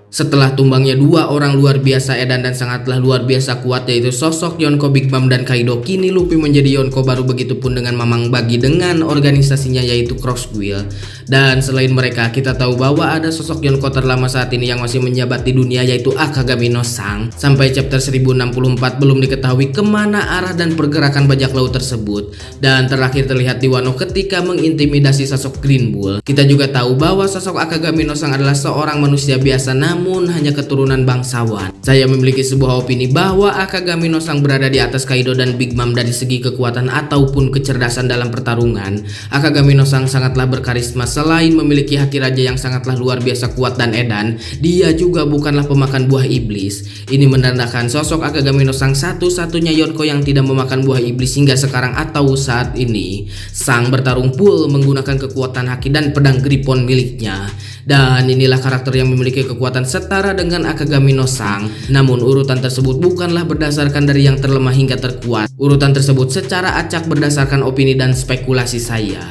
Setelah tumbangnya dua orang luar biasa edan dan sangatlah luar biasa kuat, yaitu sosok Yonko, Big Mom, dan Kaido, kini Luffy menjadi Yonko baru, begitupun dengan Mamang Bagi dengan organisasinya yaitu Cross Guild. Dan selain mereka, kita tahu bahwa ada sosok Yonko terlama saat ini yang masih menjabat di dunia, yaitu Akagami no Sang. Sampai chapter 1064 belum diketahui kemana arah dan pergerakan bajak laut tersebut. Dan terakhir terlihat di Wano ketika mengintimidasi sosok Green Bull. Kita juga tahu bahwa sosok Akagami no Sang adalah seorang manusia biasa namun hanya keturunan bangsawan. Saya memiliki sebuah opini bahwa Akagami no Sang berada di atas Kaido dan Big Mom dari segi kekuatan ataupun kecerdasan dalam pertarungan. Akagami no Sang sangatlah berkarisma. Selain memiliki haki raja yang sangatlah luar biasa kuat dan edan, dia juga bukanlah pemakan buah iblis. Ini menandakan sosok Akagami no Sang satu-satunya Yonko yang tidak memakan buah iblis hingga sekarang atau saat ini. Sang bertarung full menggunakan kekuatan haki dan pedang Griffon miliknya. Dan inilah karakter yang memiliki kekuatan setara dengan Akagami no Sang. Namun urutan tersebut bukanlah berdasarkan dari yang terlemah hingga terkuat. Urutan tersebut secara acak berdasarkan opini dan spekulasi saya.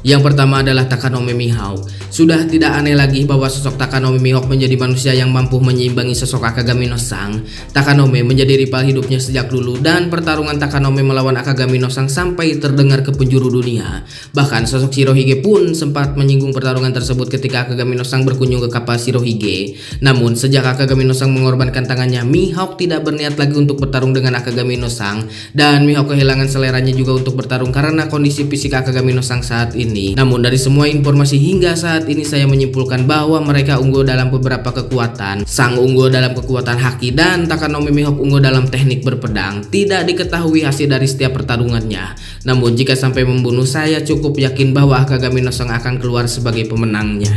Yang pertama adalah Takanome Mihawk. Sudah tidak aneh lagi bahwa sosok Takanome Mihawk menjadi manusia yang mampu menyeimbangi sosok Akagami no Sang. Takanome menjadi rival hidupnya sejak dulu, dan pertarungan Takanome melawan Akagami no Sang sampai terdengar ke penjuru dunia. Bahkan sosok Shirohige pun sempat menyinggung pertarungan tersebut ketika Akagami no Sang berkunjung ke kapal Shirohige. Namun sejak Akagami no Sang mengorbankan tangannya, Mihawk tidak berniat lagi untuk bertarung dengan Akagami no Sang, dan Mihawk kehilangan seleranya juga untuk bertarung karena kondisi fisik Akagami no Sang saat ini. Namun dari semua informasi hingga saat ini saya menyimpulkan bahwa mereka unggul dalam beberapa kekuatan. Sang unggul dalam kekuatan haki dan Takanome Mihawk unggul dalam teknik berpedang. Tidak diketahui hasil dari setiap pertarungannya. Namun jika sampai membunuh, saya cukup yakin bahwa Akagami no Sang akan keluar sebagai pemenangnya.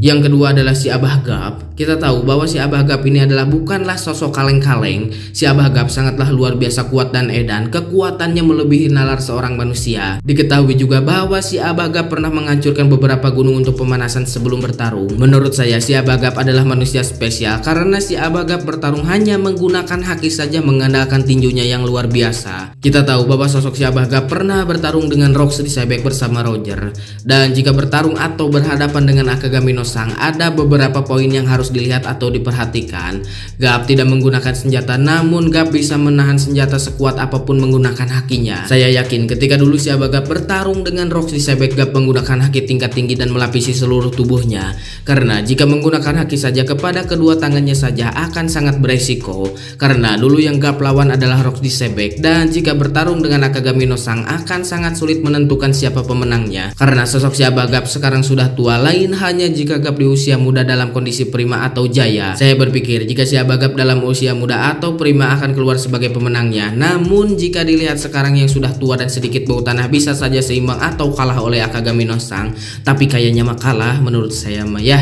Yang kedua adalah si Abah Gap. Kita tahu bahwa si Abah Gap ini adalah bukanlah sosok kaleng-kaleng. Si Abah Gap sangatlah luar biasa kuat dan edan. Kekuatannya melebihi nalar seorang manusia. Diketahui juga bahwa si Abah Gap pernah menghancurkan beberapa gunung untuk pemanasan sebelum bertarung. Menurut saya, si Abah Gap adalah manusia spesial karena si Abah Gap bertarung hanya menggunakan haki saja, mengandalkan tinjunya yang luar biasa. Kita tahu bahwa sosok si Abah Gap pernah bertarung dengan Rox di Sebek bersama Roger. Dan jika bertarung atau berhadapan dengan Akagami no Sang, ada beberapa poin yang harus dilihat atau diperhatikan. Gap tidak menggunakan senjata, namun Gap bisa menahan senjata sekuat apapun menggunakan hakinya. Saya yakin ketika dulu si Abah Gap bertarung dengan Rox di Sebek, Gap menggunakan haki tingkat tinggi dan melapisi seluruh tubuhnya. Karena jika menggunakan haki saja kepada kedua tangannya saja akan sangat beresiko. Karena dulu yang Gap lawan adalah Rox di Sebek, dan jika bertarung dengan Akagami no Sang akan sangat sulit menentukan siapa pemenangnya. Karena sosok si Abah Gap sekarang sudah tua, lain hanya jika Gap di usia muda dalam kondisi prima atau jaya. Saya berpikir jika si Abah Gap dalam usia muda atau prima akan keluar sebagai pemenangnya. Namun jika dilihat sekarang yang sudah tua dan sedikit bau tanah, bisa saja seimbang atau kalah oleh Akagami no Sang. Tapi kayaknya mah kalah menurut saya mah ya.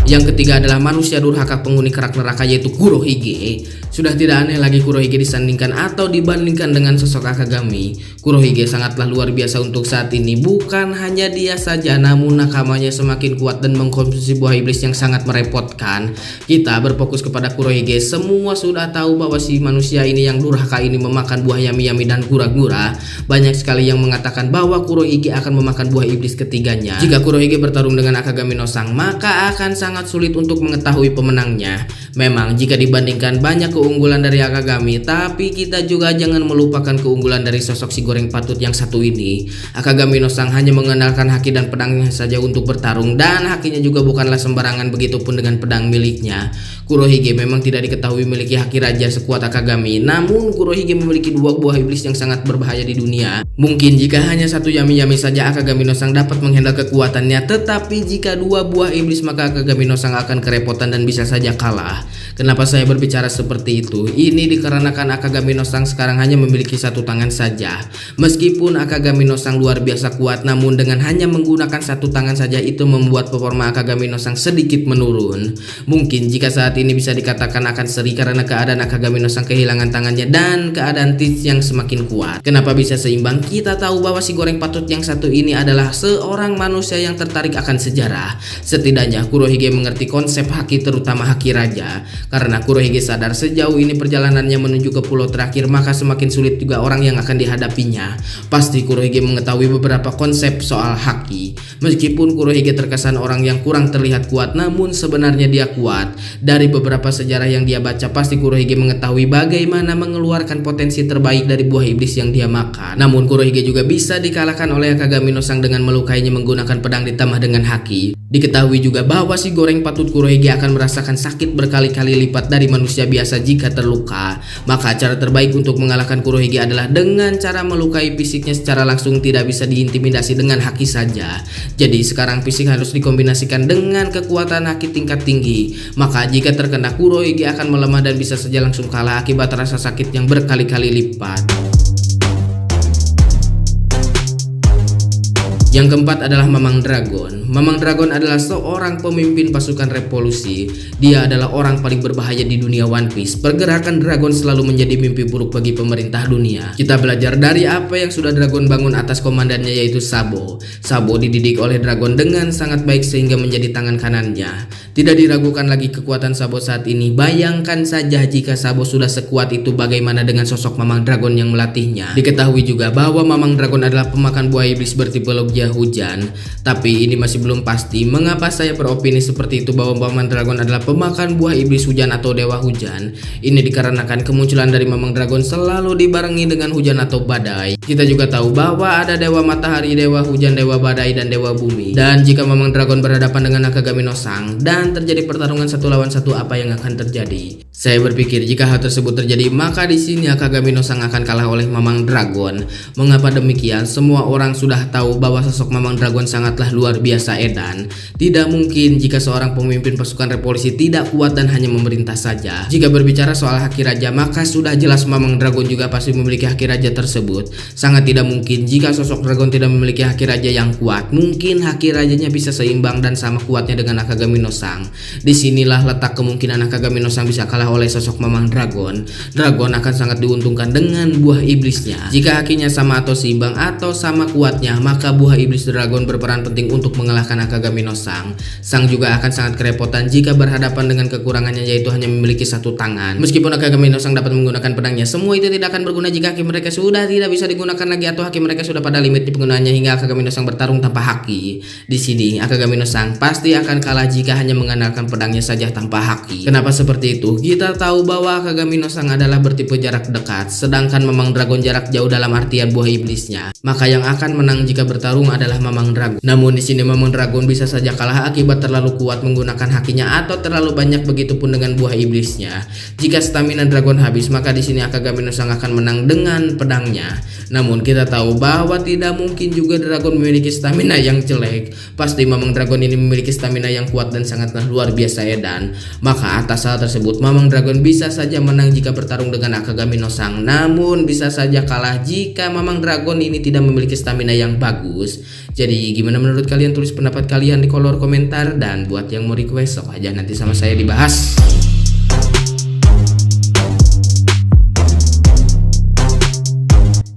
Yang ketiga adalah manusia durhaka penghuni kerak neraka, yaitu Kurohige. Sudah tidak aneh lagi Kurohige disandingkan atau dibandingkan dengan sosok Akagami. Kurohige sangatlah luar biasa untuk saat ini. Bukan hanya dia saja, namun nakamanya semakin kuat dan mengkonsumsi buah iblis yang sangat merepotkan. Kita berfokus kepada Kurohige. Semua sudah tahu bahwa si manusia ini yang durhaka ini memakan buah yami-yami dan gura-gura. Banyak sekali yang mengatakan bahwa Kurohige akan memakan buah iblis ketiganya. Jika Kurohige bertarung dengan Akagami no Sang, maka akan sangat sulit untuk mengetahui pemenangnya. Memang jika dibandingkan banyak keunggulan dari Akagami, tapi kita juga jangan melupakan keunggulan dari sosok si goreng patut yang satu ini. Akagami no Sang hanya mengandalkan haki dan pedangnya saja untuk bertarung, dan hakinya juga bukanlah sembarangan, begitupun dengan pedang miliknya. Kurohige memang tidak diketahui memiliki haki raja sekuat Akagami, namun Kurohige memiliki dua buah iblis yang sangat berbahaya di dunia. Mungkin jika hanya satu yami-yami saja Akagami no Sang dapat menghandle kekuatannya, tetapi jika dua buah iblis maka Akagami no Sang akan kerepotan dan bisa saja kalah. Kenapa saya berbicara seperti itu? Ini dikarenakan Akagami no Sang sekarang hanya memiliki satu tangan saja. Meskipun Akagami no Sang luar biasa kuat, namun dengan hanya menggunakan satu tangan saja itu membuat performa Akagami no Sang sedikit menurun. Mungkin jika saat ini bisa dikatakan akan seri karena keadaan Akagami no Sang kehilangan tangannya dan keadaan Teach yang semakin kuat. Kenapa bisa seimbang? Kita tahu bahwa si goreng patut yang satu ini adalah seorang manusia yang tertarik akan sejarah. Setidaknya Kurohige mengerti konsep haki, terutama haki raja. Karena Kurohige sadar sejauh ini perjalanannya menuju ke pulau terakhir, maka semakin sulit juga orang yang akan dihadapinya. Pasti Kurohige mengetahui beberapa konsep soal haki. Meskipun Kurohige terkesan orang yang kurang terlihat kuat, namun sebenarnya dia kuat. Dari beberapa sejarah yang dia baca, pasti Kurohige mengetahui bagaimana mengeluarkan potensi terbaik dari buah iblis yang dia makan. Namun Kurohige juga bisa dikalahkan oleh Akagami no Sang dengan melukainya menggunakan pedang ditambah dengan haki. Diketahui juga bahwa si goreng patut Kurohige akan merasakan sakit berkali-kali lipat dari manusia biasa jika terluka. Maka cara terbaik untuk mengalahkan Kurohige adalah dengan cara melukai fisiknya secara langsung, tidak bisa diintimidasi dengan haki saja. Jadi sekarang fisik harus dikombinasikan dengan kekuatan haki tingkat tinggi. Maka jika terkena, Kurohige akan melemah dan bisa saja langsung kalah akibat rasa sakit yang berkali-kali lipat. Yang keempat adalah Mamang Dragon. Mamang Dragon adalah seorang pemimpin pasukan revolusi. Dia adalah orang paling berbahaya di dunia One Piece. Pergerakan Dragon selalu menjadi mimpi buruk bagi pemerintah dunia. Kita belajar dari apa yang sudah Dragon bangun atas komandannya, yaitu Sabo. Sabo dididik oleh Dragon dengan sangat baik sehingga menjadi tangan kanannya. Tidak diragukan lagi kekuatan Sabo saat ini. Bayangkan saja jika Sabo sudah sekuat itu, bagaimana dengan sosok Mamang Dragon yang melatihnya. Diketahui juga bahwa Mamang Dragon adalah pemakan buah iblis bertipe Logia Hujan. Tapi ini masih belum pasti. Mengapa saya beropini seperti itu bahwa Mamang Dragon adalah pemakan buah iblis hujan atau dewa hujan? Ini dikarenakan kemunculan dari Mamang Dragon selalu dibarengi dengan hujan atau badai. Kita juga tahu bahwa ada dewa matahari, dewa hujan, dewa badai, dan dewa bumi. Dan jika Mamang Dragon berhadapan dengan Akagami no Sang dan terjadi pertarungan 1 lawan 1, apa yang akan terjadi? Saya berpikir jika hal tersebut terjadi, maka di sini Akagami no Sang akan kalah oleh Mamang Dragon. Mengapa demikian? Semua orang sudah tahu bahwa sosok Mamang Dragon sangatlah luar biasa edan. Tidak mungkin jika seorang pemimpin pasukan revolusi tidak kuat dan hanya memerintah saja. Jika berbicara soal haki raja, maka sudah jelas Mamang Dragon juga pasti memiliki haki raja tersebut. Sangat tidak mungkin jika sosok Dragon tidak memiliki haki raja yang kuat. Mungkin haki rajanya bisa seimbang dan sama kuatnya dengan Akagami no Sang. Disinilah letak kemungkinan Akagami no Sang bisa kalah oleh sosok Mamang Dragon. Dragon akan sangat diuntungkan dengan buah iblisnya. Jika hakinya sama atau seimbang atau sama kuatnya, maka buah iblis Dragon berperan penting untuk mengalahkan Akagami no Sang. Sang juga akan sangat kerepotan jika berhadapan dengan kekurangannya, yaitu hanya memiliki 1 tangan. Meskipun Akagami no Sang dapat menggunakan pedangnya, semua itu tidak akan berguna jika haki mereka sudah tidak bisa digunakan lagi atau haki mereka sudah pada limit di penggunaannya hingga Akagami no Sang bertarung tanpa haki. Di sini Akagami no Sang pasti akan kalah jika hanya mengandalkan pedangnya saja tanpa haki. Kenapa seperti itu? Kita tahu bahwa Akagami no Sang adalah bertipe jarak dekat, sedangkan Mamang Dragon jarak jauh dalam artian buah iblisnya. Maka yang akan menang jika bertarung adalah Mamang Dragon. Namun di sini Mamang Dragon bisa saja kalah akibat terlalu kuat menggunakan hakinya atau terlalu banyak, begitupun dengan buah iblisnya. Jika stamina Dragon habis, maka di sini Akagami no Sang akan menang dengan pedangnya. Namun kita tahu bahwa tidak mungkin juga Dragon memiliki stamina yang jelek. Pasti Mamang Dragon ini memiliki stamina yang kuat dan sangatlah luar biasa edan. Maka atas hal tersebut Mamang Dragon bisa saja menang jika bertarung dengan Akagami no Sang. Namun bisa saja kalah jika Mamang Dragon ini tidak memiliki stamina yang bagus. Jadi gimana menurut kalian? Tulis pendapat kalian di kolom komentar, dan buat yang mau request sok aja nanti sama saya dibahas.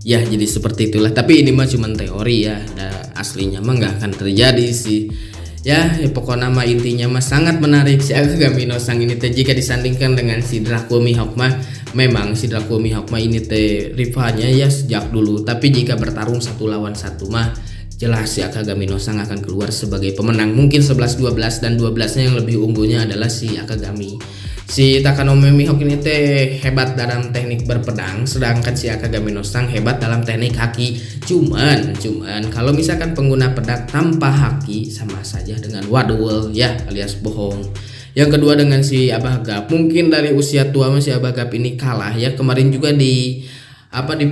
Ya jadi seperti itulah, tapi ini mah cuma teori ya, aslinya mah nggak akan terjadi sih. Ya pokoknya mah intinya mah sangat menarik si Akagami no Sang ini teh jika disandingkan dengan si Drako Mihawk mah. Memang si Drako Mihawk mah ini teh rivalnya ya sejak dulu, tapi jika bertarung 1 lawan 1 mah jelas si Akagami no Sang akan keluar sebagai pemenang. Mungkin 11-12, dan 12-nya yang lebih unggulnya adalah si Akagami. Si Takanome Mihawk ini teh hebat dalam teknik berpedang, sedangkan si Akagami no Sang hebat dalam teknik haki. Cuman kalau misalkan pengguna pedang tanpa haki sama saja dengan wadul ya, alias bohong. Yang kedua dengan si Abah Gap, mungkin dari usia tua masih Abah Gap ini kalah ya. Kemarin juga di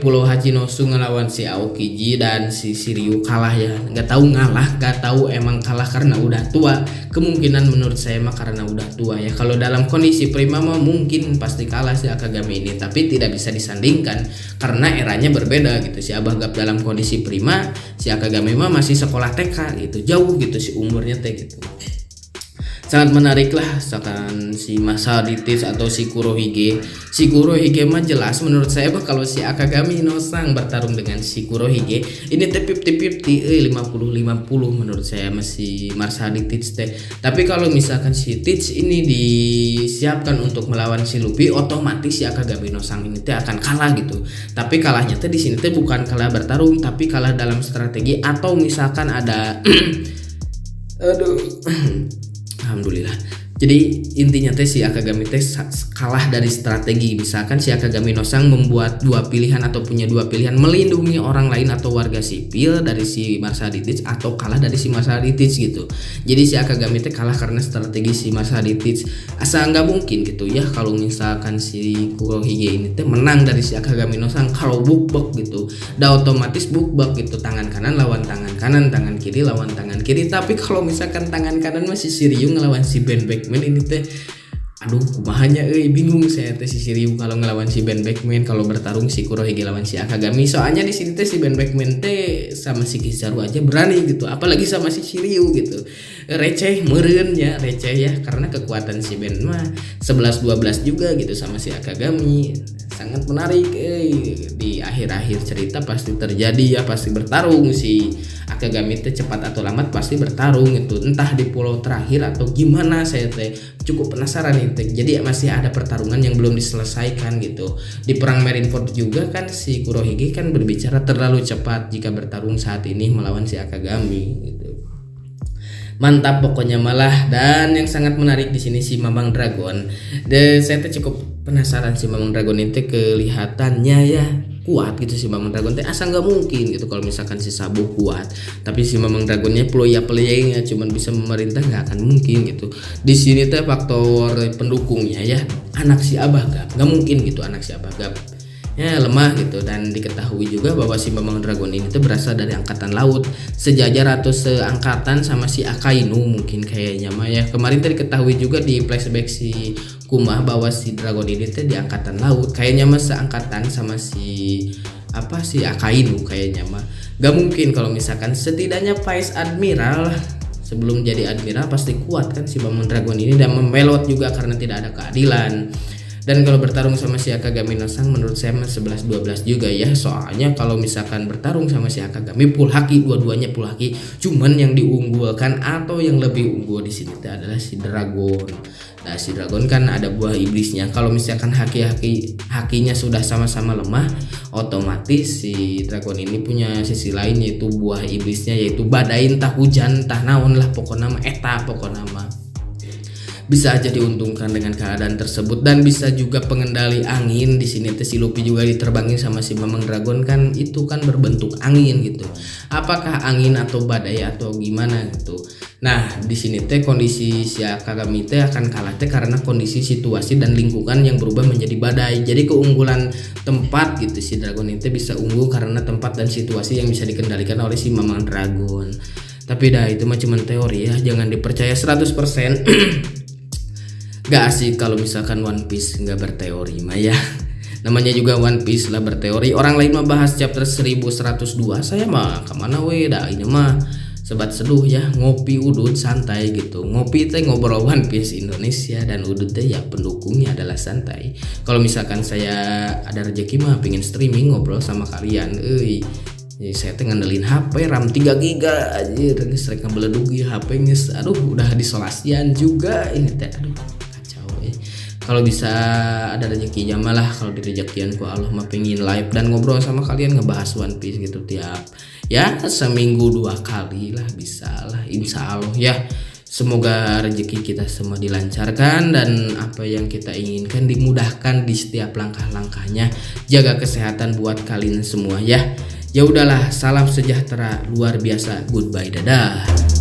Pulau Hachinosu ngelawan si Aokiji dan si Shiryu kalah ya. Nggak tahu emang kalah karena udah tua. Kemungkinan menurut saya mah karena udah tua ya. Kalau dalam kondisi prima mah mungkin pasti kalah si Akagami ini, tapi tidak bisa disandingkan karena eranya berbeda gitu. Si Abah Gap dalam kondisi prima, si Akagami mah masih sekolah TK gitu, jauh gitu si umurnya teh gitu. sangat menarik lah misalkan si Masaru Ditich atau si Kurohige. Si Kurohige mah jelas menurut saya kalau si Akagami no Sang bertarung dengan si Kurohige ini teh 50-50 50-50 menurut saya masih Masaru Ditich teh. Tapi kalau misalkan si Teach ini disiapkan untuk melawan si Luffy, otomatis si Akagami no Sang ini teh akan kalah gitu. Tapi kalahnya teh di sini teh bukan kalah bertarung, tapi kalah dalam strategi atau misalkan ada aduh alhamdulillah. Jadi intinya teh si Akagami teh kalah dari strategi. Misalkan si Akagami no Sang membuat dua pilihan atau punya dua pilihan, melindungi orang lain atau warga sipil dari si Masaru Ditich atau kalah dari si Masaru Ditich gitu. Jadi si Akagami teh kalah karena strategi si Masaru Ditich. Asa nggak mungkin gitu ya kalau misalkan si Kurohige ini teh menang dari si Akagami no Sang. Kalau bukbok gitu udah otomatis bukbok gitu, tangan kanan lawan tangan kanan, tangan kiri lawan tangan kiri. Tapi kalau misalkan tangan kanan masih Shiryu ngelawan si Ben Beckman ini teh aduh kumahanya bingung saya teh si Shiryu kalau ngelawan si Ben Beckman, kalau bertarung si Kurohige lawan si Akagami. Soalnya di sini teh si Ben Beckman teh sama si Kizaru aja berani gitu, apalagi sama si Shiryu gitu. Receh meureun ya, receh ya, karena kekuatan si Ben mah 11-12 juga gitu sama si Akagami. Sangat menarik di akhir-akhir cerita pasti terjadi ya, pasti bertarung si Akagami teh cepat atau lambat pasti bertarung itu, entah di pulau terakhir atau gimana. Saya teh cukup penasaran nih teh. Jadi masih ada pertarungan yang belum diselesaikan gitu. Di perang Marineford juga kan si Kurohige kan berbicara terlalu cepat jika bertarung saat ini melawan si Akagami gitu. Mantap pokoknya malah. Dan yang sangat menarik di sini si Mamang Dragon. Saya tuh cukup penasaran si Mamang Dragon itu kelihatannya ya kuat gitu. Si Mamang Dragon teh asa nggak mungkin gitu kalau misalkan si Sabo kuat, tapi si Mamang Dragonnya peloya-peloyanya cuman bisa memerintah, nggak akan mungkin gitu. Di sini teh faktor pendukungnya ya anak si Abah Gap, nggak mungkin gitu anak si Abah Gap ya lemah gitu. Dan diketahui juga bahwa si Mamang Dragon ini tuh berasal dari angkatan laut, sejajar atau seangkatan sama si Akainu mungkin kayaknya mah ya. Kemarin tadi diketahui juga di flashback si Kuma bahwa si Dragon ini tuh di angkatan laut, kayaknya mah seangkatan sama si Akainu kayaknya mah. Gak mungkin kalau misalkan setidaknya Vice Admiral sebelum jadi Admiral pasti kuat kan si Mamang Dragon ini, dan membelot juga karena tidak ada keadilan. Dan kalau bertarung sama si Akagami no Sang menurut saya 11-12 juga ya. Soalnya kalau misalkan bertarung sama si Akagami full haki, dua-duanya full haki. Cuman yang diunggulkan atau yang lebih unggul di sini adalah si Dragon. Nah si Dragon kan ada buah iblisnya. Kalau misalkan hakinya sudah sama-sama lemah, otomatis si Dragon ini punya sisi lain yaitu buah iblisnya, yaitu badai entah hujan entah naon lah pokoknya mah bisa aja diuntungkan dengan keadaan tersebut. Dan bisa juga pengendali angin. Di sini si Luffy juga diterbangin sama si Mamang Dragon kan, itu kan berbentuk angin gitu. Apakah angin atau badai atau gimana gitu. Nah di sini kondisi si Akagami akan kalah karena kondisi situasi dan lingkungan yang berubah menjadi badai. Jadi keunggulan tempat gitu, si Dragon itu bisa unggul karena tempat dan situasi yang bisa dikendalikan oleh si Mamang Dragon. Tapi itu mah cuma teori ya, jangan dipercaya 100%. Gak asik kalau misalkan One Piece nggak berteori mah ya. Namanya juga One Piece lah berteori. Orang lain mah bahas chapter 1102, saya mah kemana ini mah sebat seduh ya, ngopi udut santai gitu. Ngopi teh ngobrol One Piece Indonesia, dan udut teh ya pendukungnya adalah santai. Kalau misalkan saya ada rezeki mah pengen streaming ngobrol sama kalian, jadi saya ngandelin HP RAM 3 GB anjir, sering ngebeledug ya HP nges. Aduh udah disolasian juga ini teh, aduh kacau ya. Kalau bisa ada rezekinya malah, kalau direzekian ku Allah mah pengen live dan ngobrol sama kalian ngebahas One Piece gitu tiap ya seminggu 2 kali lah, bisa lah insya Allah ya. Semoga rezeki kita semua dilancarkan dan apa yang kita inginkan dimudahkan di setiap langkah-langkahnya. Jaga kesehatan buat kalian semua ya. Ya udahlah, salam sejahtera luar biasa. Goodbye, dadah.